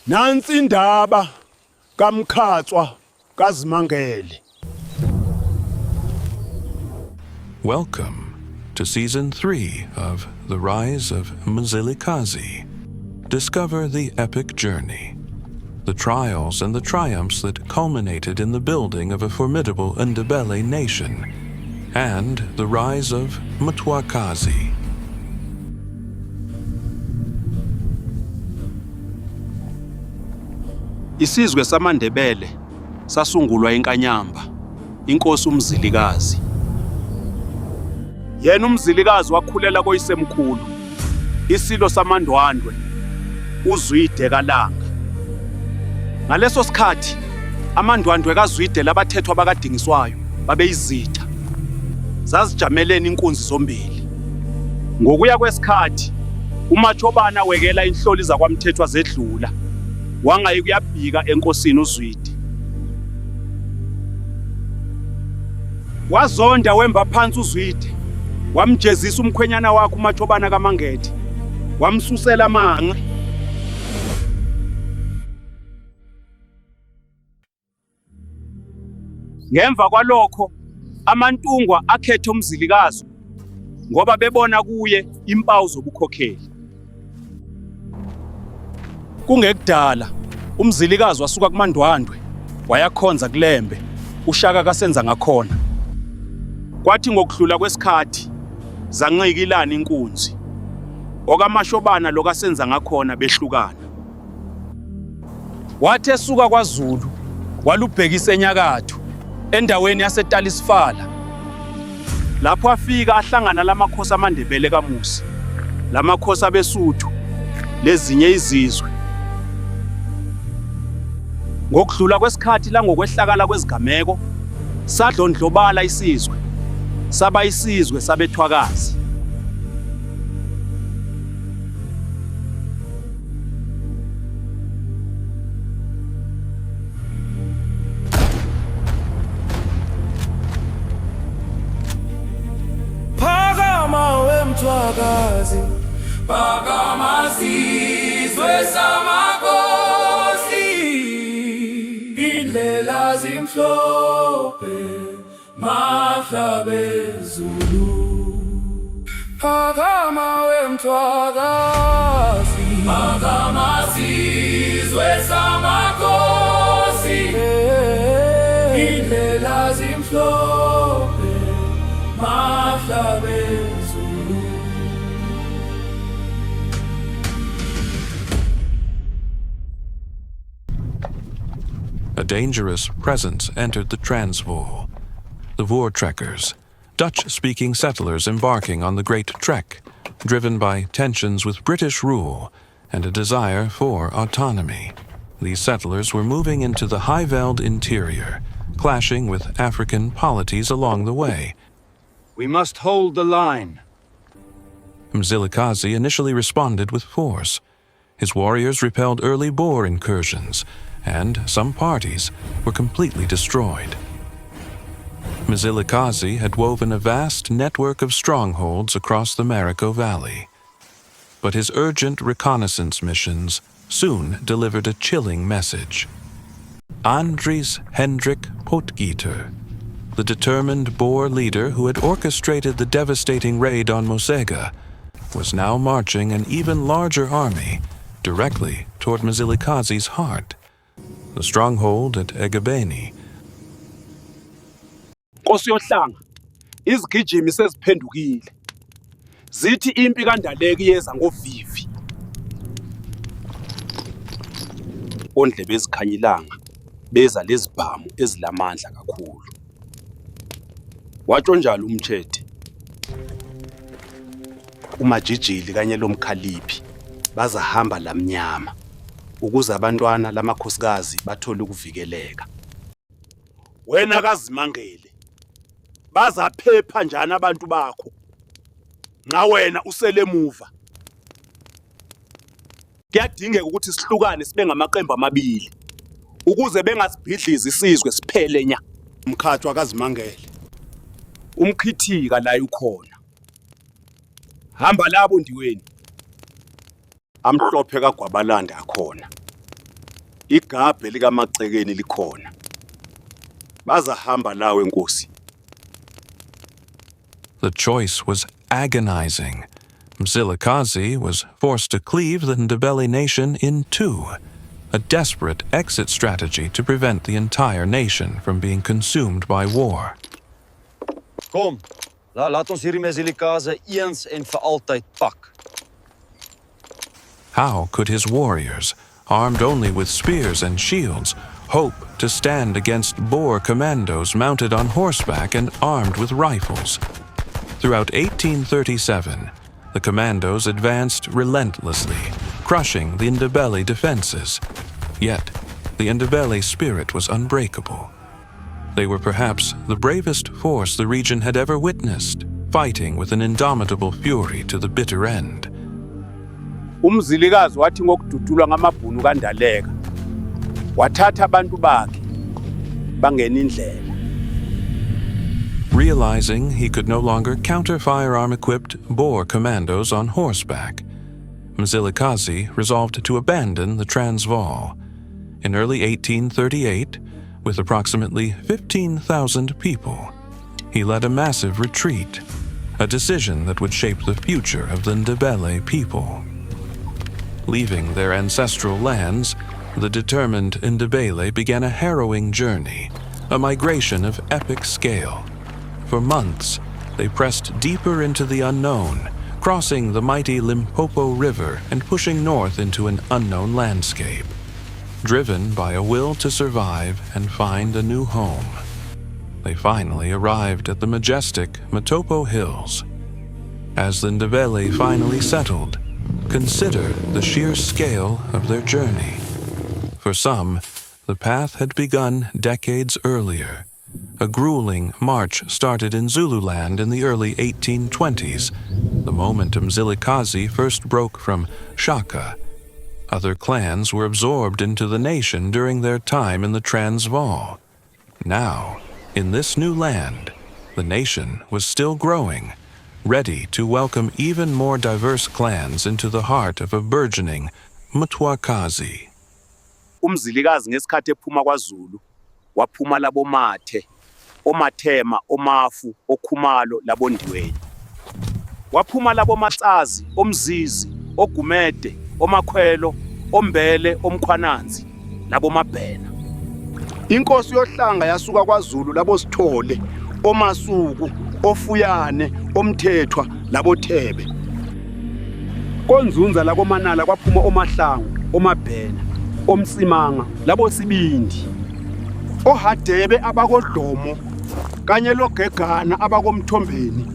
Nansi indaba kaMkhatswa kaZimangele. Welcome to Season 3 of The Rise of Mzilikazi. Discover the epic journey, the trials and the triumphs that culminated in the building of a formidable Ndebele nation, and the rise of Mtwakazi. Isizwe samaNdebele sasungulwa eNkanyamba, inkosi uMzilikazi. Yena uMzilikazi wakhulela koyisemkhulu, isilo samaNdwandwe, uZwide kaLanga. Ngaleso sikhathi amaNdwandwe kaZwide labathethwa bakadingiswayo babeyizitha. Zazijamelene inkunzi zombili. Ngokuya kwesikhathi uMachobana wekela inhloli zakwaMthethwa zedlula. Wangayi kuyabhika enkosini uZwide. Wazonda wemba phansi uZwide, wamjezisa umkhwenyana wakhe uMachobana kaMangete, wamsusela amanqe. Ngemva kwalokho amantungwa akhethe uMzilikazi ngoba bebona kuye impawu zobukhokheli. Kungekudala uMzilikazi wasuka kumaNdwandwe wayakhonza kuLembe uShaka kaSenza ngakhona. Kwathi ngokudlula kwesikhathi zanqikilana inkunzi. OkaMashobana lokaSenza ngakhona behlukana. Wathi esuka kwaZulu walubhekisa enyakatho endaweni yaseTalisfala. Lapho afika ahlangana lamakhosi amaNdebele kaMusi, lamakhosi abeSuthu lezinye izizwe. Ngokudlula kwesikhathi la ngokwehlakala kwezigameko sadlondlobala isizwe, saba isizwe sabethwakazi. Phakama wemthwakazi, phakama sizwe samakosi, indlela zimhlophe mahla bezulu. Phakama wemthwakazi, phakama sizwe samakosi, indlela zimhlophe mahla bezulu. A dangerous presence entered the Transvaal. The Voortrekkers, Dutch-speaking settlers embarking on the Great Trek, driven by tensions with British rule and a desire for autonomy. These settlers were moving into the Highveld interior, clashing with African polities along the way. We must hold the line. Mzilikazi initially responded with force. His warriors repelled early Boer incursions, and some parties were completely destroyed. Mzilikazi had woven a vast network of strongholds across the Marico Valley. But his urgent reconnaissance missions soon delivered a chilling message. Andries Hendrik Potgieter, the determined Boer leader who had orchestrated the devastating raid on Mosega, was now marching an even larger army directly toward Mzilikazi's heart, the stronghold at Egabeni. Nkosi yohlanga, izigijimi seziphendukile. Zithi impi kaNdaleka iyeza ngovivi. Ondlebe ezikhanyilanga beza lezibhamu ezilamandla kakhulu. Watsho njalo umthethe. uMajijili kanye lomkhaliphi bazahamba lamnyama ukuze abantwana lamakhosikazi bathole ukuvikeleka. Wena kaZimangele, bazaphepha njani abantu bakho nxa wena usele emuva? Kuyadingeka ukuthi sihlukane sibe ngamaqembu amabili ukuze bengasibhidlizi isizwe siphele nya. Umkhathwa kaZimangele, umkhithika la ukhona. Hamba labo ndiweni. Amhlophe kaGwabalanda akhona. igabhe likaMacekeni likhona. Bazahamba lawe Nkosi. The choice was agonizing. Mzilikazi was forced to cleave the Ndebele nation in two, a desperate exit strategy to prevent the entire nation from being consumed by war. Kom, laat ons hierdie Mzilikazi eens en vir altyd pak. How could his warriors, armed only with spears and shields, hope to stand against Boer commandos mounted on horseback and armed with rifles? Throughout 1837, the commandos advanced relentlessly, crushing the Ndebele defenses. Yet, the Ndebele spirit was unbreakable. They were perhaps the bravest force the region had ever witnessed, fighting with an indomitable fury to the bitter end. Umzilikazi wathi ngokududulwa ngamabhunu kaNdaleka, wathatha abantu bakhe bangena indlela. Realizing he could no longer counter firearm-equipped Boer commandos on horseback, Mzilikazi resolved to abandon the Transvaal. In early 1838, with approximately 15,000 people, he led a massive retreat, a decision that would shape the future of the Ndebele people. Leaving their ancestral lands, the determined Ndebele began a harrowing journey, a migration of epic scale. For months, they pressed deeper into the unknown, crossing the mighty Limpopo River and pushing north into an unknown landscape, driven by a will to survive and find a new home. They finally arrived at the majestic Matopo Hills. As the Ndebele finally settled, consider the sheer scale of their journey. For some, the path had begun decades earlier. A grueling march started in Zululand in the early 1820s, the moment Mzilikazi first broke from Shaka. Other clans were absorbed into the nation during their time in the Transvaal. Now, in this new land, the nation was still growing, ready to welcome even more diverse clans into the heart of a burgeoning Mtwakazi. Umzilikazi ngesikhathi ephuma kwaZulu, waphuma labo Mathe, oMathema, oMafu, oKhumalo laboNdiweni. Waphuma labo Matsazi, oMzizi, oGumede, oMakhwelo, oMbele, oMkhwananzi, labo Mabhena. Inkosi yohlanga yasuka kwaZulu labo Sithole, oMasuku, oFuyane, oMthethwa labo Thebe. KoNzunza labo Manala kwaphuma oMahlangu, oMabhena, oMsimanga labo Sibindi. OHadebe abakoDlomo kanye loGegana abakoMthombeni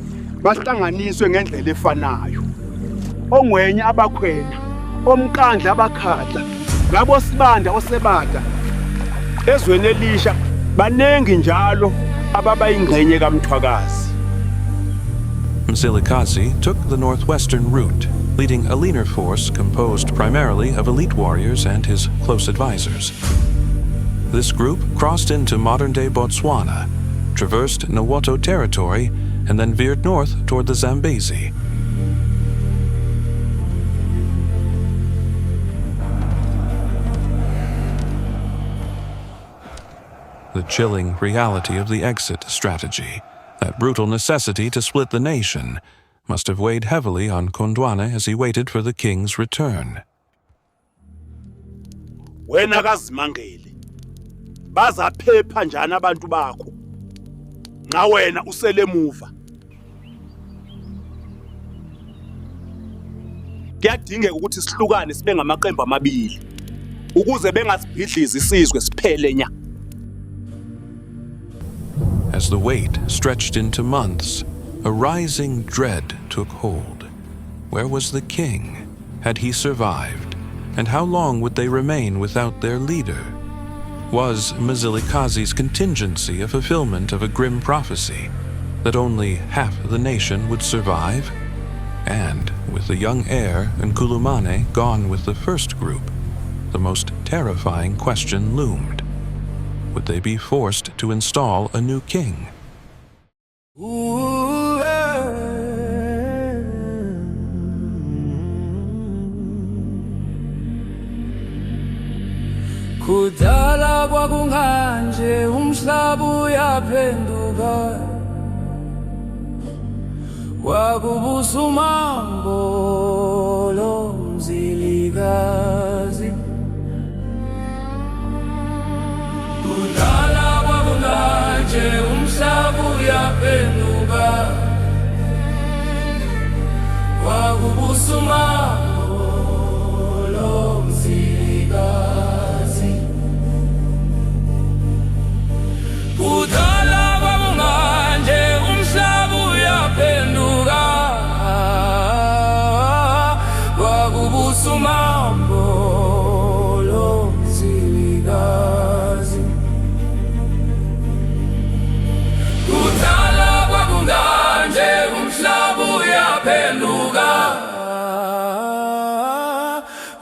bahlanganiswe ngendlela efanayo. ONgwenya abakhwena, oMkandla abakhadla, labo Sibanda oSebata. Ezweni elisha banengi njalo ababayingxenye kaMthwakazi. Mzilikazi took the northwestern route, leading a leaner force composed primarily of elite warriors and his close advisors. This group crossed into modern-day Botswana, traversed Nawoto territory, and then veered north toward the Zambezi. The chilling reality of the exit strategy, that brutal necessity to split the nation, must have weighed heavily on Kondwane as he waited for the king's return. Wena kaZimangele, bazaphepha njani abantu bakho? Nxa wena usele emuva. Kuyadingeka ukuthi sihlukane sibe ngamaqembu amabili, ukuze bengasibhidlizi isizwe siphele nya. As the wait stretched into months, a rising dread took hold. Where was the king? Had he survived? And how long would they remain without their leader? Was Mzilikazi's contingency a fulfillment of a grim prophecy, that only half the nation would survive? And, with the young heir Nkulumane gone with the first group, the most terrifying question loomed. Would they be forced to install a new king? Kudala kwakunganje umhlaba uyaphenduka Wakubusa umambo lomzilikazi Kudala kwakunganje umhlaba uyaphenduka Wakubusa umambo lomzilikazi Kudala kwakunganje umhlaba uyaphenduka Wakubusa umambo lomzilikazi Kudala kwakunganje umhlaba uyaphenduka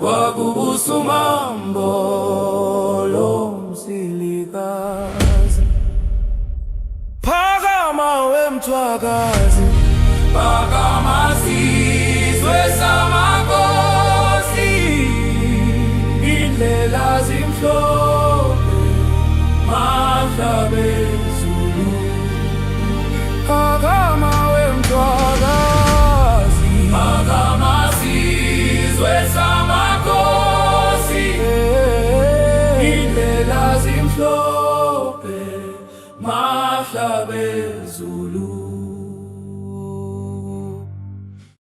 Wakubusa umambo lomzilikazi Phakama wemthwakazi Phakama sizwe samakhosi Indlela zimhlophe mahlabe zulu Phakama wemthwakazi Phakama sizwe samakhosi Indlela zimhlophe